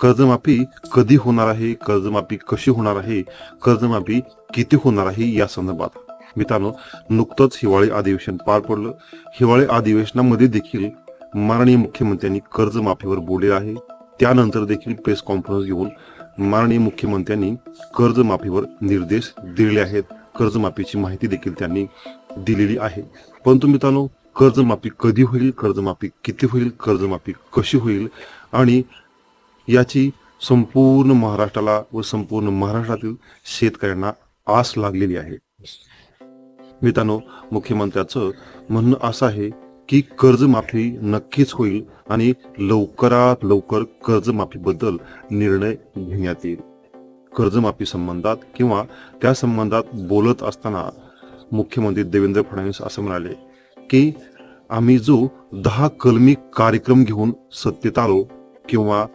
कर्जमाफी कधी होणार आहे, कर्जमाफी कशी होणार आहे, कर्जमाफी किती होणार आहे या संदर्भात मित्रांनो, नुकतंच हिवाळी अधिवेशन पार पडलं. हिवाळी अधिवेशनामध्ये देखील माननीय मुख्यमंत्र्यांनी कर्जमाफीवर बोलले आहे. त्यानंतर देखील प्रेस कॉन्फरन्स घेऊन माननीय मुख्यमंत्र्यांनी कर्जमाफीवर निर्देश दिलेले आहेत. कर्जमाफीची माहिती देखील त्यांनी दिलेली आहे. परंतु मित्रांनो, कर्जमाफी कधी होईल, कर्जमाफी किती होईल, कर्जमाफी कशी होईल आणि याची संपूर्ण महाराष्ट्राला व संपूर्ण महाराष्ट्रातील शेतकऱ्यांना आस लागलेली आहे. मित्रांनो, मुख्यमंत्र्याचं म्हणणं असं आहे की कर्जमाफी नक्कीच होईल आणि लवकरात लवकर कर्जमाफीबद्दल निर्णय घेण्यात येईल. कर्जमाफी संबंधात किंवा त्या संबंधात बोलत असताना मुख्यमंत्री देवेंद्र फडणवीस असं म्हणाले की आम्ही जो 10 कलमी कार्यक्रम घेऊन सत्तेत आलो किंवा